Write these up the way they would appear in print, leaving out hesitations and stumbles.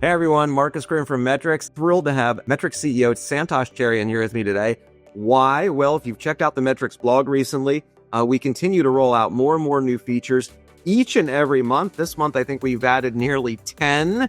Hey everyone, Marcus Grimm from Medtrics. Thrilled to have Medtrics CEO Santosh Cherian here with me today. Why? Well, if you've checked out the Medtrics blog recently, we continue to roll out more and more new features each and every month. This month, I think we've added nearly 10,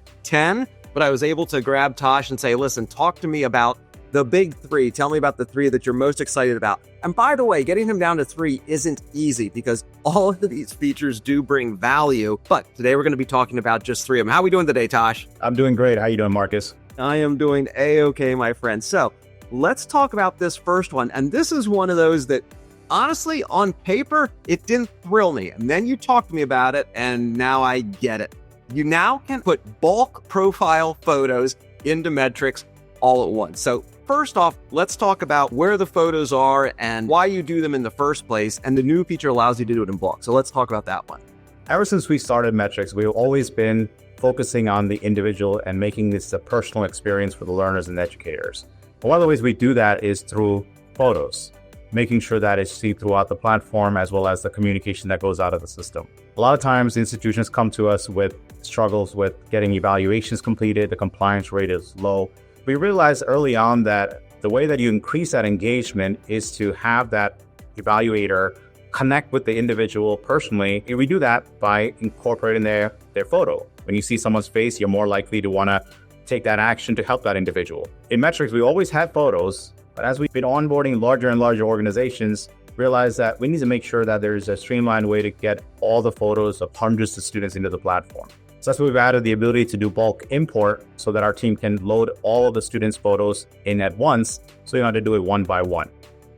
but I was able to grab Tosh and say, listen, talk to me about the big three. Tell me about the three that you're most excited about. And by the way, getting him down to three isn't easy because all of these features do bring value. But today we're going to be talking about just three of them. How are we doing today, Tosh? I'm doing great. How you doing, Marcus? I am doing A-okay, my friend. So let's talk about this first one. And this is one of those that, honestly, on paper, it didn't thrill me. And then you talked to me about it, and now I get it. You now can put bulk profile photos into Medtrics all at once. So first off, let's talk about where the photos are and why you do them in the first place. And the new feature allows you to do it in bulk. So let's talk about that one. Ever since we started Medtrics, we've always been focusing on the individual and making this a personal experience for the learners and educators. One of the ways we do that is through photos, making sure that it's seen throughout the platform as well as the communication that goes out of the system. A lot of times institutions come to us with struggles with getting evaluations completed. The compliance rate is low. We realized early on that the way that you increase that engagement is to have that evaluator connect with the individual personally. And we do that by incorporating their photo. When you see someone's face, you're more likely to want to take that action to help that individual. In Medtrics, we always had photos, but as we've been onboarding larger and larger organizations, realize that we need to make sure that there's a streamlined way to get all the photos of hundreds of students into the platform. So that's why we've added the ability to do bulk import so that our team can load all of the students' photos in at once, so you don't have to do it one by one.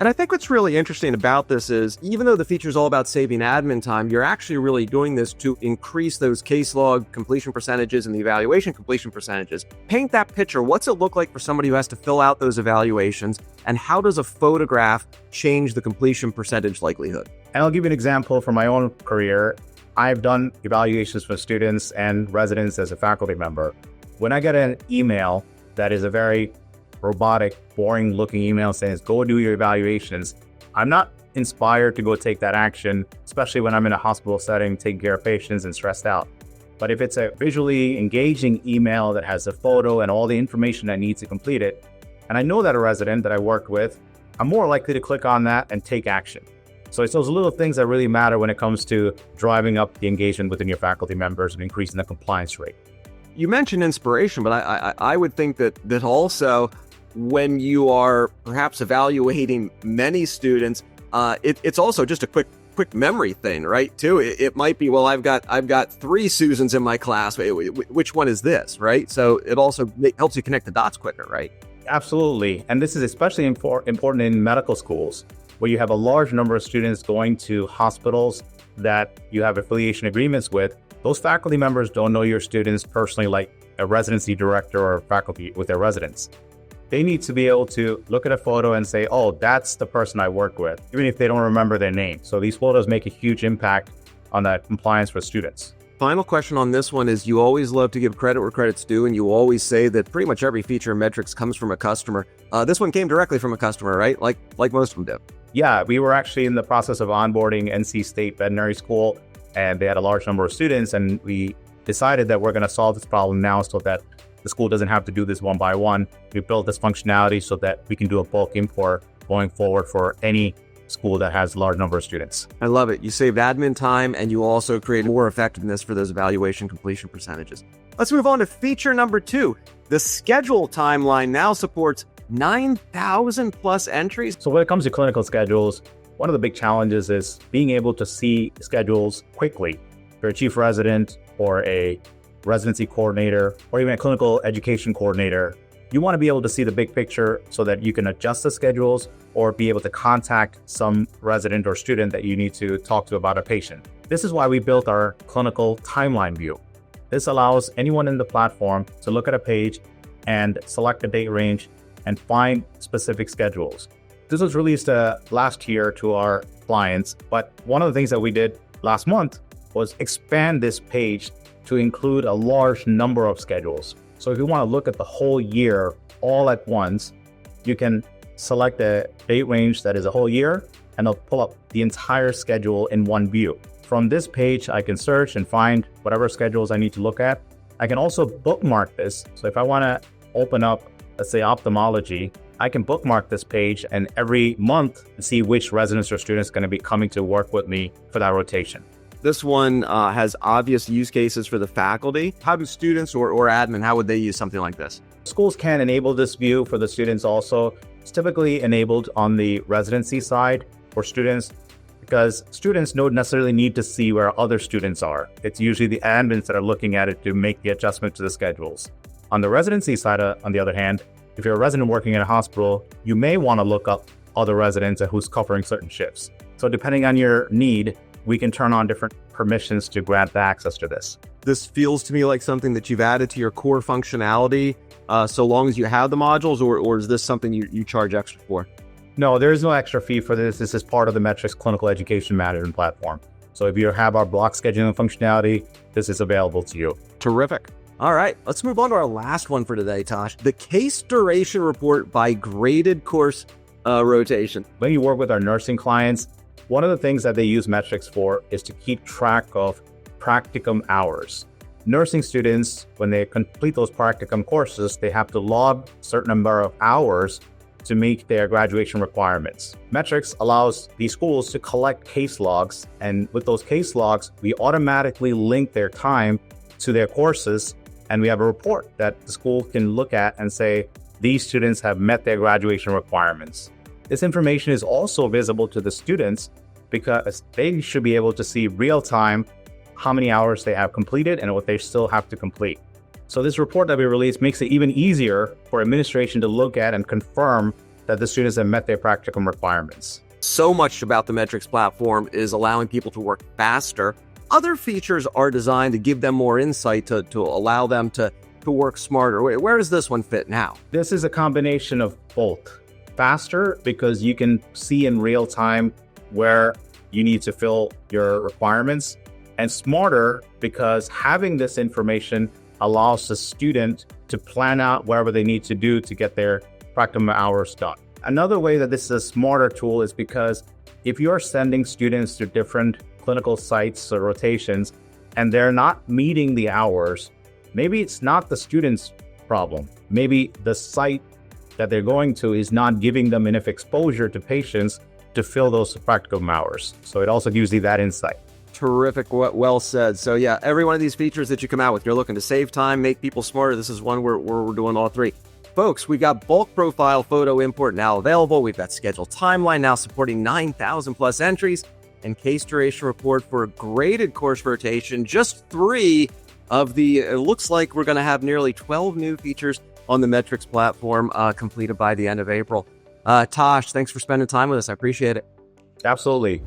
And I think what's really interesting about this is, even though the feature is all about saving admin time, you're actually really doing this to increase those case log completion percentages and the evaluation completion percentages. Paint that picture. What's it look like for somebody who has to fill out those evaluations? And how does a photograph change the completion percentage likelihood? And I'll give you an example from my own career. I've done evaluations for students and residents as a faculty member. When I get an email that is a very robotic, boring looking email saying, go do your evaluations, I'm not inspired to go take that action, especially when I'm in a hospital setting, taking care of patients and stressed out. But if it's a visually engaging email that has a photo and all the information I need to complete it, and I know that a resident that I worked with, I'm more likely to click on that and take action. So it's those little things that really matter when it comes to driving up the engagement within your faculty members and increasing the compliance rate. You mentioned inspiration, but I would think that also when you are perhaps evaluating many students, it's also just a quick memory thing, right? Too, it might be, well, I've got three Susans in my class. Which one is this, right? So it also helps you connect the dots quicker, right? Absolutely, and this is especially important in medical schools, where you have a large number of students going to hospitals that you have affiliation agreements with. Those faculty members don't know your students personally like a residency director or faculty with their residents. They need to be able to look at a photo and say, oh, that's the person I work with, even if they don't remember their name. So these photos make a huge impact on that compliance for students. Final question on this one is, you always love to give credit where credit's due, and you always say that pretty much every feature in Medtrics comes from a customer. This one came directly from a customer, right? Like most of them do. Yeah, we were actually in the process of onboarding NC State Veterinary School, and they had a large number of students, and we decided that we're going to solve this problem now so that the school doesn't have to do this one by one. We built this functionality so that we can do a bulk import going forward for any school that has a large number of students. I love it. You saved admin time, and you also create more effectiveness for those evaluation completion percentages. Let's move on to feature number 2. The schedule timeline now supports 9,000 plus entries. So when it comes to clinical schedules, one of the big challenges is being able to see schedules quickly. If you're a chief resident or a residency coordinator or even a clinical education coordinator, you want to be able to see the big picture so that you can adjust the schedules or be able to contact some resident or student that you need to talk to about a patient. This is why we built our clinical timeline view. This allows anyone in the platform to look at a page and select a date range and find specific schedules. This was released last year to our clients, but one of the things that we did last month was expand this page to include a large number of schedules. So if you want to look at the whole year all at once, you can select a date range that is a whole year, and it'll pull up the entire schedule in one view. From this page, I can search and find whatever schedules I need to look at, I can also bookmark this. So if I want to open up, let's say, ophthalmology, I can bookmark this page and every month see which residents or students are going to be coming to work with me for that rotation. This one has obvious use cases for the faculty. How do students or admin, how would they use something like this? Schools can enable this view for the students also. It's typically enabled on the residency side for students because students don't necessarily need to see where other students are. It's usually the admins that are looking at it to make the adjustment to the schedules. On the residency side, on the other hand, if you're a resident working in a hospital, you may want to look up other residents and who's covering certain shifts. So depending on your need, we can turn on different permissions to grant the access to this. This feels to me like something that you've added to your core functionality so long as you have the modules, or is this something you charge extra for? No, there is no extra fee for this. This is part of the Medtrics Clinical Education Management Platform. So if you have our block scheduling functionality, this is available to you. Terrific. All right, let's move on to our last one for today, Tosh. The case duration report by graded course rotation. When you work with our nursing clients, one of the things that they use Medtrics for is to keep track of practicum hours. Nursing students, when they complete those practicum courses, they have to log a certain number of hours to meet their graduation requirements. Medtrics allows these schools to collect case logs, and with those case logs, we automatically link their time to their courses, and we have a report that the school can look at and say, these students have met their graduation requirements. This information is also visible to the students because they should be able to see real time how many hours they have completed and what they still have to complete. So this report that we released makes it even easier for administration to look at and confirm that the students have met their practicum requirements. So much about the Medtrics platform is allowing people to work faster. Other features are designed to give them more insight to allow them to work smarter. Where does this one fit now? This is a combination of both. Faster because you can see in real time where you need to fill your requirements, and smarter because having this information allows the student to plan out whatever they need to do to get their practicum hours done. Another way that this is a smarter tool is because if you're sending students to different clinical sites or rotations and they're not meeting the hours, maybe it's not the student's problem. Maybe the site that they're going to is not giving them enough exposure to patients to fill those practicum hours. So it also gives you that insight. Terrific. Well said. So yeah, every one of these features that you come out with, you're looking to save time, make people smarter. This is one where we're doing all three. Folks, we've got bulk profile photo import now available. We've got scheduled timeline now supporting 9,000 plus entries, and case duration report for a graded course rotation. Just 3 of the, it looks like we're going to have nearly 12 new features on the Medtrics platform completed by the end of April. Tosh, thanks for spending time with us. I appreciate it. Absolutely.